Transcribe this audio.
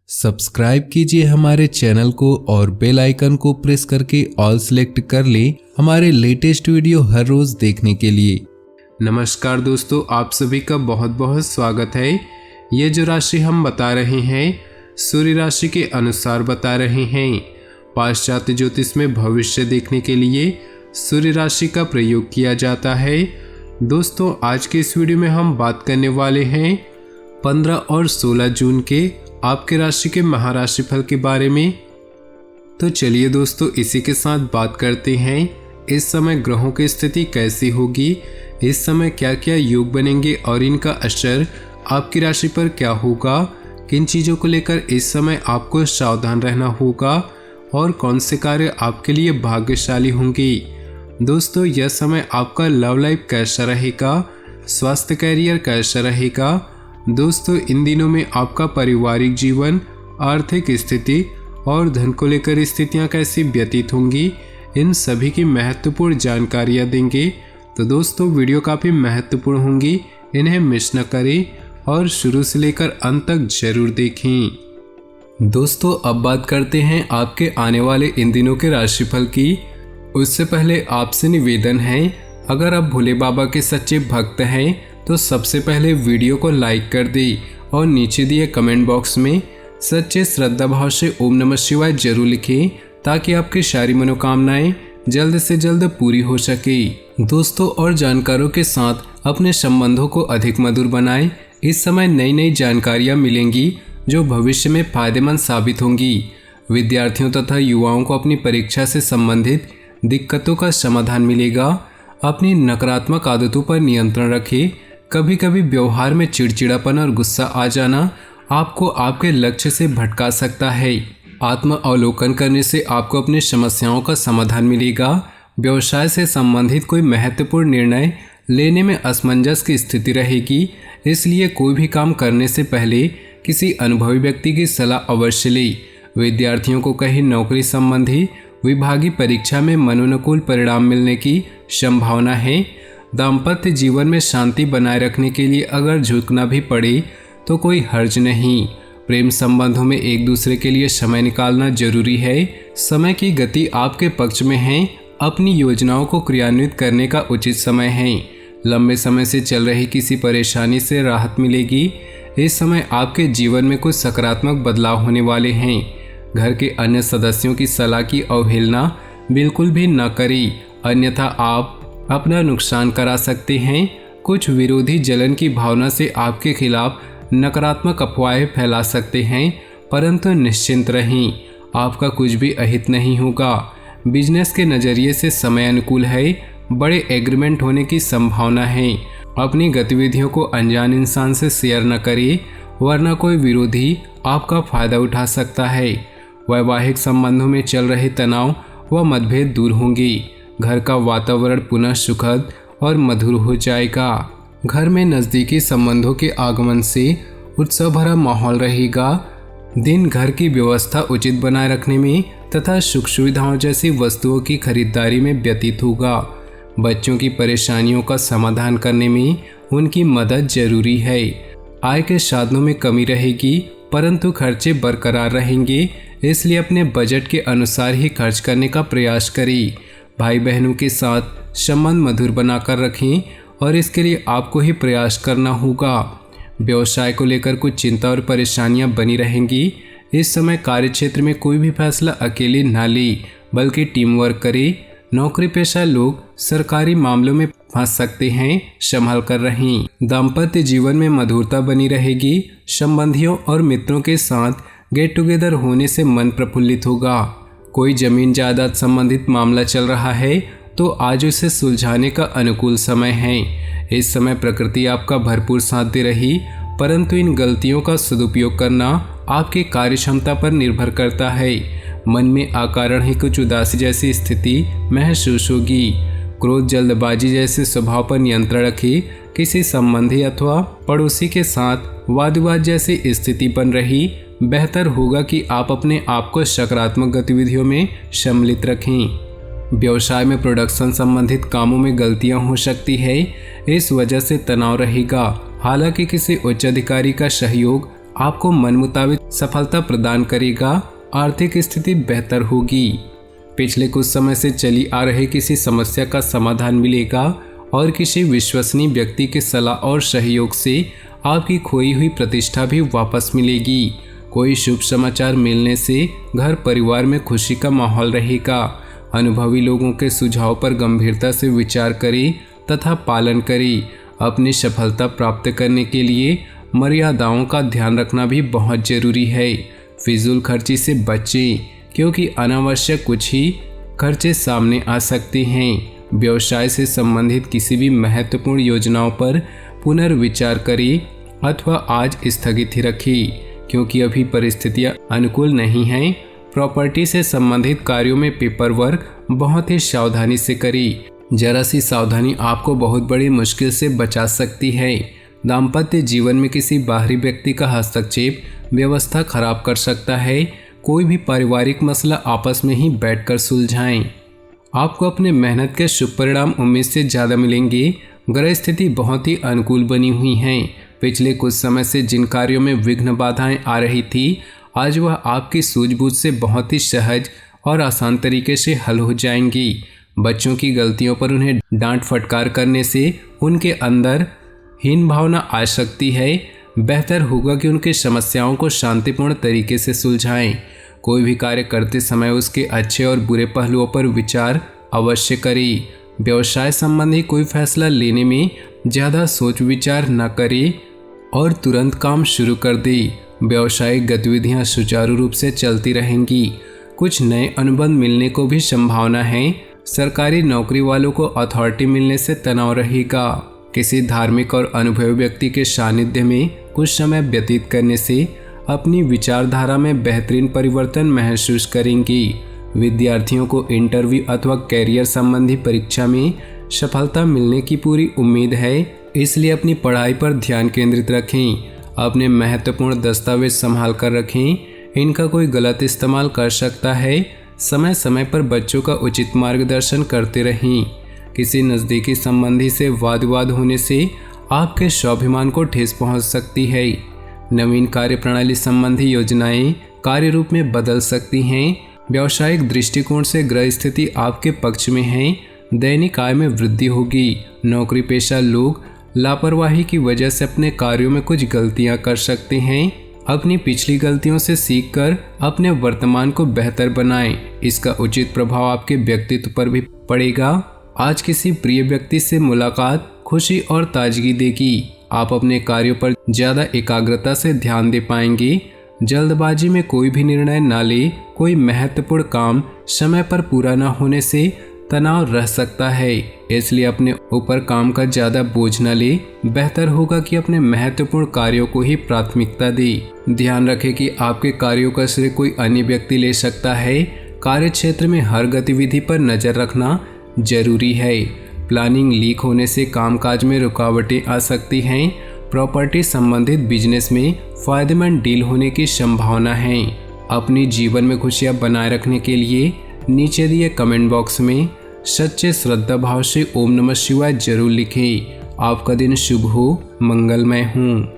Subscribe कीजिए हमारे channel को और बेल आइकन को प्रेस करके ऑल सेलेक्ट कर लें हमारे लेटेस्ट वीडियो हर रोज देखने के लिए। नमस्कार दोस्तों, आप सभी का बहुत बहुत स्वागत है। ये जो राशि हम बता रहे हैं सूर्य राशि के अनुसार बता रहे हैं। पाश्चात्य ज्योतिष में भविष्य देखने के लिए सूर्य राशि का प्रयोग किया जाता है। दोस्तों, आज के इस वीडियो में हम बात करने वाले हैं 15 और 16 जून के आपके राशि के महाराशि फल के बारे में। तो चलिए दोस्तों, इसी के साथ बात करते हैं इस समय ग्रहों की स्थिति कैसी होगी, इस समय क्या क्या योग बनेंगे और इनका असर आपकी राशि पर क्या होगा, किन चीज़ों को लेकर इस समय आपको सावधान रहना होगा और कौन से कार्य आपके लिए भाग्यशाली होंगे। दोस्तों, यह समय आपका लव लाइफ कैसा रहेगा, स्वास्थ्य कैरियर कैसा रहेगा। दोस्तों, इन दिनों में आपका पारिवारिक जीवन, आर्थिक स्थिति और धन को लेकर स्थितियां कैसी व्यतीत होंगी, इन सभी की महत्वपूर्ण जानकारियां देंगे। तो दोस्तों, वीडियो काफ़ी महत्वपूर्ण होंगी, इन्हें मिस न करें और शुरू से लेकर अंत तक जरूर देखें। दोस्तों, अब बात करते हैं आपके आने वाले इन दिनों के राशिफल की। उससे पहले आपसे निवेदन है, अगर आप भोले बाबा के सच्चे भक्त हैं तो सबसे पहले वीडियो को लाइक कर दें और नीचे दिए कमेंट बॉक्स में सच्चे श्रद्धा भाव से ओम नमः शिवाय जरूर लिखें, ताकि आपकी सारी मनोकामनाएं जल्द से जल्द पूरी हो सके। दोस्तों, और जानकारों के साथ अपने संबंधों को अधिक मधुर बनाएं। इस समय नई नई जानकारियां मिलेंगी जो भविष्य में फायदेमंद साबित होंगी। विद्यार्थियों तथा युवाओं को अपनी परीक्षा से संबंधित दिक्कतों का समाधान मिलेगा। अपनी नकारात्मक आदतों पर नियंत्रण रखें। कभी कभी व्यवहार में चिड़चिड़ापन और गुस्सा आ जाना आपको आपके लक्ष्य से भटका सकता है। आत्म अवलोकन करने से आपको अपनी समस्याओं का समाधान मिलेगा। व्यवसाय से संबंधित कोई महत्वपूर्ण निर्णय लेने में असमंजस की स्थिति रहेगी, इसलिए कोई भी काम करने से पहले किसी अनुभवी व्यक्ति की सलाह अवश्य लें। विद्यार्थियों को कहीं नौकरी संबंधी विभागीय परीक्षा में मनोनुकूल परिणाम मिलने की संभावना है। दाम्पत्य जीवन में शांति बनाए रखने के लिए अगर झुकना भी पड़े तो कोई हर्ज नहीं। प्रेम संबंधों में एक दूसरे के लिए समय निकालना जरूरी है। समय की गति आपके पक्ष में है। अपनी योजनाओं को क्रियान्वित करने का उचित समय है। लंबे समय से चल रही किसी परेशानी से राहत मिलेगी। इस समय आपके जीवन में कुछ सकारात्मक बदलाव होने वाले हैं। घर के अन्य सदस्यों की सलाह की अवहेलना बिल्कुल भी न करें, अन्यथा आप अपना नुकसान करा सकते हैं। कुछ विरोधी जलन की भावना से आपके खिलाफ नकारात्मक अफवाहें फैला सकते हैं, परंतु निश्चिंत रहें, आपका कुछ भी अहित नहीं होगा। बिजनेस के नज़रिए से समय अनुकूल है। बड़े एग्रीमेंट होने की संभावना है। अपनी गतिविधियों को अनजान इंसान से शेयर न करें, वरना कोई विरोधी आपका फायदा उठा सकता है। वैवाहिक संबंधों में चल रहे तनाव व मतभेद दूर होंगे। घर का वातावरण पुनः सुखद और मधुर हो जाएगा। घर में नज़दीकी संबंधों के आगमन से उत्सव भरा माहौल रहेगा। दिन घर की व्यवस्था उचित बनाए रखने में तथा सुख सुविधाओं जैसी वस्तुओं की खरीदारी में व्यतीत होगा। बच्चों की परेशानियों का समाधान करने में उनकी मदद जरूरी है। आय के साधनों में कमी रहेगी, परंतु खर्चे बरकरार रहेंगे, इसलिए अपने बजट के अनुसार ही खर्च करने का प्रयास करें। भाई बहनों के साथ संबंध मधुर बनाकर रखें और इसके लिए आपको ही प्रयास करना होगा। व्यवसाय को लेकर कुछ चिंता और परेशानियां बनी रहेंगी। इस समय कार्यक्षेत्र में कोई भी फैसला अकेले न लें, बल्कि टीम वर्क करें। नौकरी पेशा लोग सरकारी मामलों में फंस सकते हैं, संभल कर रहें। दाम्पत्य जीवन में मधुरता बनी रहेगी। संबंधियों और मित्रों के साथ गेट टुगेदर होने से मन प्रफुल्लित होगा। कोई जमीन जायदाद संबंधित मामला चल रहा है तो आज उसे सुलझाने का अनुकूल समय है। इस समय प्रकृति आपका भरपूर साथ दे रही, परंतु इन गलतियों का सदुपयोग करना आपकी कार्यक्षमता पर निर्भर करता है। मन में अकारण ही कुछ उदासी जैसी स्थिति महसूस होगी। क्रोध, जल्दबाजी जैसे स्वभाव पर नियंत्रण रखें। किसी संबंधी अथवा पड़ोसी के साथ वाद विवाद जैसी स्थिति बन रही, बेहतर होगा कि आप अपने आप को सकारात्मक गतिविधियों में सम्मिलित रखें। व्यवसाय में प्रोडक्शन संबंधित कामों में गलतियां हो सकती है, इस वजह से तनाव रहेगा। हालांकि किसी उच्च अधिकारी का सहयोग आपको मन मुताबिक सफलता प्रदान करेगा। आर्थिक स्थिति बेहतर होगी। पिछले कुछ समय से चली आ रही किसी समस्या का समाधान मिलेगा और किसी विश्वसनीय व्यक्ति की सलाह और सहयोग से आपकी खोई हुई प्रतिष्ठा भी वापस मिलेगी। कोई शुभ समाचार मिलने से घर परिवार में खुशी का माहौल रहेगा। अनुभवी लोगों के सुझाव पर गंभीरता से विचार करें तथा पालन करें। अपनी सफलता प्राप्त करने के लिए मर्यादाओं का ध्यान रखना भी बहुत जरूरी है। फिजूल खर्ची से बचें, क्योंकि अनावश्यक कुछ ही खर्चे सामने आ सकते हैं। व्यवसाय से संबंधित किसी भी महत्वपूर्ण योजनाओं पर पुनर्विचार करें अथवा आज स्थगित ही रखें, क्योंकि अभी परिस्थितियां अनुकूल नहीं हैं। प्रॉपर्टी से संबंधित कार्यों में पेपर वर्क बहुत ही सावधानी से करें। जरा सी सावधानी आपको बहुत बड़ी मुश्किल से बचा सकती है। दाम्पत्य जीवन में किसी बाहरी व्यक्ति का हस्तक्षेप व्यवस्था खराब कर सकता है। कोई भी पारिवारिक मसला आपस में ही बैठकर सुलझाएं। आपको अपने मेहनत के शुभ परिणाम उम्मीद से ज़्यादा मिलेंगे। ग्रह स्थिति बहुत ही अनुकूल बनी हुई है। पिछले कुछ समय से जिन कार्यों में विघ्न बाधाएं आ रही थी, आज वह आपकी सूझबूझ से बहुत ही सहज और आसान तरीके से हल हो जाएंगी। बच्चों की गलतियों पर उन्हें डांट फटकार करने से उनके अंदर हीन भावना आ सकती है। बेहतर होगा कि उनकी समस्याओं को शांतिपूर्ण तरीके से सुलझाएं। कोई भी कार्य करते समय उसके अच्छे और बुरे पहलुओं पर विचार अवश्य करें। व्यवसाय संबंधी कोई फैसला लेने में ज़्यादा सोच विचार न करें और तुरंत काम शुरू कर दें। व्यावसायिक गतिविधियां सुचारू रूप से चलती रहेंगी। कुछ नए अनुबंध मिलने को भी संभावना है। सरकारी नौकरी वालों को अथॉरिटी मिलने से तनाव रहेगा। किसी धार्मिक और अनुभवी व्यक्ति के सानिध्य में कुछ समय व्यतीत करने से अपनी विचारधारा में बेहतरीन परिवर्तन महसूस करेंगी। विद्यार्थियों को इंटरव्यू अथवा कैरियर संबंधी परीक्षा में सफलता मिलने की पूरी उम्मीद है, इसलिए अपनी पढ़ाई पर ध्यान केंद्रित रखें। अपने महत्वपूर्ण दस्तावेज संभाल कर रखें, इनका कोई गलत इस्तेमाल कर सकता है। समय समय पर बच्चों का उचित मार्गदर्शन करते रहें। किसी नज़दीकी संबंधी से वाद विवाद होने से आपके स्वाभिमान को ठेस पहुंच सकती है। नवीन कार्य प्रणाली संबंधी योजनाएं कार्य रूप में बदल सकती हैं। व्यावसायिक दृष्टिकोण से ग्रह स्थिति आपके पक्ष में है। दैनिक आय में वृद्धि होगी। नौकरी पेशा लोग लापरवाही की वजह से अपने कार्यों में कुछ गलतियां कर सकते हैं। अपनी पिछली गलतियों से सीखकर अपने वर्तमान को बेहतर बनाएं। इसका उचित प्रभाव आपके व्यक्तित्व पर भी पड़ेगा। आज किसी प्रिय व्यक्ति से मुलाकात खुशी और ताजगी देगी। आप अपने कार्यों पर ज़्यादा एकाग्रता से ध्यान दे पाएंगे। जल्दबाजी में कोई भी निर्णय न ले। कोई महत्वपूर्ण काम समय पर पूरा न होने से तनाव रह सकता है, इसलिए अपने ऊपर काम का ज़्यादा बोझ न ले। बेहतर होगा कि अपने महत्वपूर्ण कार्यों को ही प्राथमिकता दें। ध्यान रखें कि आपके कार्यों का श्रेय कोई अन्य व्यक्ति ले सकता है। कार्य क्षेत्र में हर गतिविधि पर नज़र रखना जरूरी है। प्लानिंग लीक होने से कामकाज में रुकावटें आ सकती हैं। प्रॉपर्टी संबंधित बिजनेस में फायदेमंद डील होने की संभावना है। अपनी जीवन में खुशियां बनाए रखने के लिए नीचे दिए कमेंट बॉक्स में सच्चे श्रद्धा भाव से ओम नमः शिवाय जरूर लिखें। आपका दिन शुभ हो, मंगलमय हो।